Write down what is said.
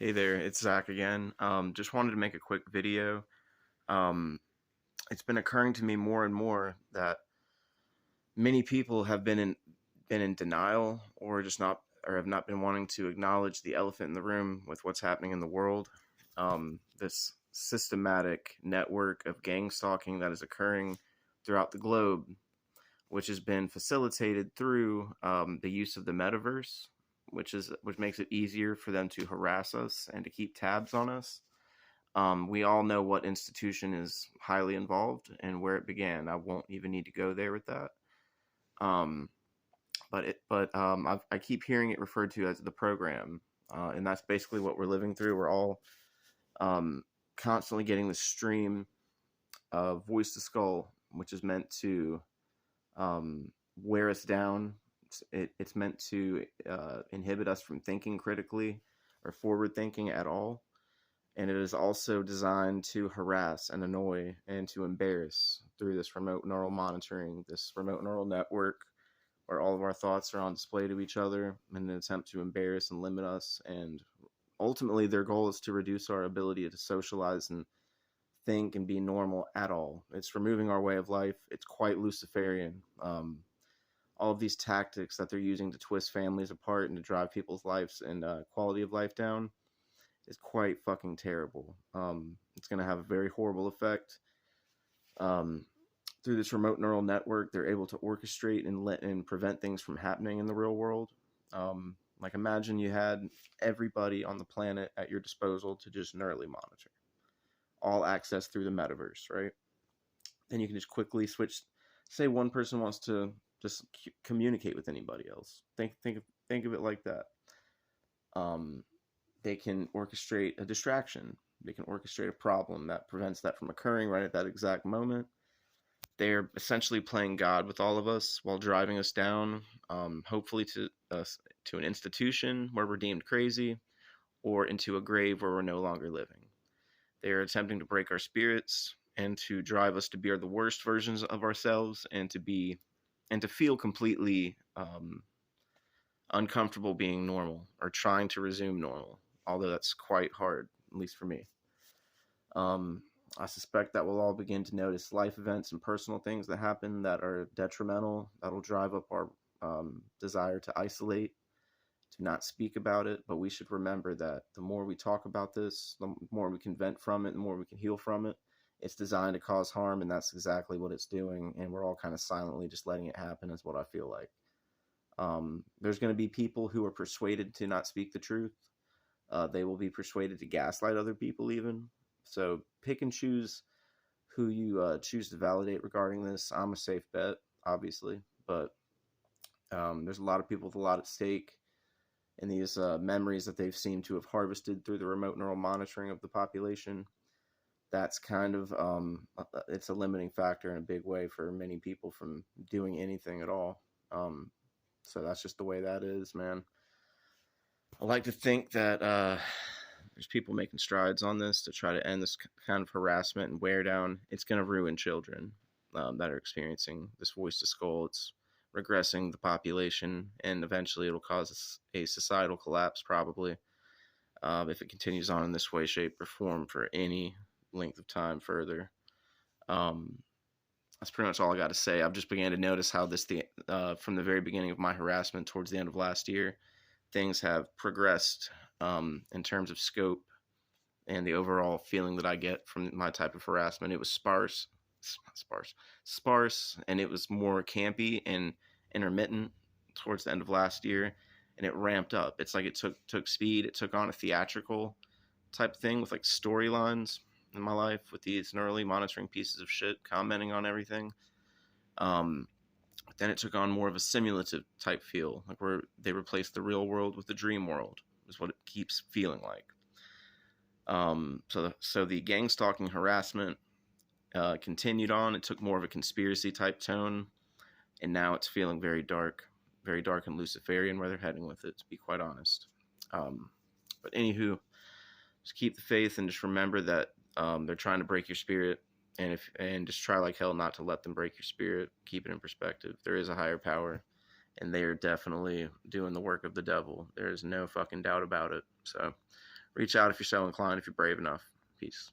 Hey there, it's Zach again. Just wanted to make a quick video. Um, it's been occurring to me more and more that many people have been in denial or just not or have not been wanting to acknowledge the elephant in the room with what's happening in the world. This systematic network of gang stalking that is occurring throughout the globe, which has been facilitated through the use of the metaverse, which makes it easier for them to harass us and to keep tabs on us. We all know what institution is highly involved and where it began. I won't even need to go there with that. Um, I keep hearing it referred to as the program, and that's basically what we're living through. We're all um, constantly getting the stream of voice to skull, which is meant to wear us down. It's meant to inhibit us from thinking critically or forward thinking at all. And it is also designed to harass and annoy and to embarrass through this remote neural monitoring, this remote neural network where all of our thoughts are on display to each other in an attempt to embarrass and limit us. And ultimately, their goal is to reduce our ability to socialize and think and be normal at all. It's removing our way of life. It's quite Luciferian. All of these tactics that they're using to twist families apart and to drive people's lives and quality of life down is quite fucking terrible. It's going to have a very horrible effect. Um, Through this remote neural network, they're able to orchestrate and prevent things from happening in the real world. Like imagine you had everybody on the planet at your disposal to just neurally monitor, all access through the metaverse, right? Then you can just quickly switch. Say one person wants to just communicate with anybody else. Think of it like that. Um, they can orchestrate a distraction. They can orchestrate a problem that prevents that from occurring right at that exact moment. They're essentially playing God with all of us while driving us down, hopefully to an institution where we're deemed crazy, or into a grave where we're no longer living. They are attempting to break our spirits and to drive us to be the worst versions of ourselves and to feel completely uncomfortable being normal or trying to resume normal, although that's quite hard, at least for me. Um, I suspect that we'll all begin to notice life events and personal things that happen that are detrimental, that'll drive up our desire to isolate, to not speak about it. But we should remember that the more we talk about this, the more we can vent from it, the more we can heal from it. It's designed to cause harm, and that's exactly what it's doing. And we're all kind of silently just letting it happen, is what I feel like. There's going to be people who are persuaded to not speak the truth. They will be persuaded to gaslight other people, even. So pick and choose who you choose to validate regarding this. I'm a safe bet, obviously, but there's a lot of people with a lot at stake in these memories that they've seemed to have harvested through the remote neural monitoring of the population. That's kind of it's a limiting factor in a big way for many people from doing anything at all. So that's just the way that is, man. I like to think that there's people making strides on this to try to end this kind of harassment and wear down. It's going to ruin children that are experiencing this voice to skull. It's regressing the population, and eventually it'll cause a societal collapse, probably, if it continues on in this way, shape, or form for any length of time further. Um, that's pretty much all I got to say. I've just began to notice how from the very beginning of my harassment towards the end of last year, things have progressed in terms of scope and the overall feeling that I get from my type of harassment. It was sparse, and it was more campy and intermittent towards the end of last year, and it ramped up. It's like it took speed. It took on a theatrical type thing with like storylines in my life with these neurally monitoring pieces of shit commenting on everything. Then it took on more of a simulative type feel, like where they replaced the real world with the dream world, is what it keeps feeling like. So the gang stalking harassment continued on. It took more of a conspiracy type tone, and now it's feeling very dark and Luciferian where they're heading with it, to be quite honest. But anywho, just keep the faith and just remember that they're trying to break your spirit, and just try like hell not to let them break your spirit. Keep it in perspective. There is a higher power, and they are definitely doing the work of the devil. There is no fucking doubt about it. So reach out if you're so inclined, if you're brave enough. Peace.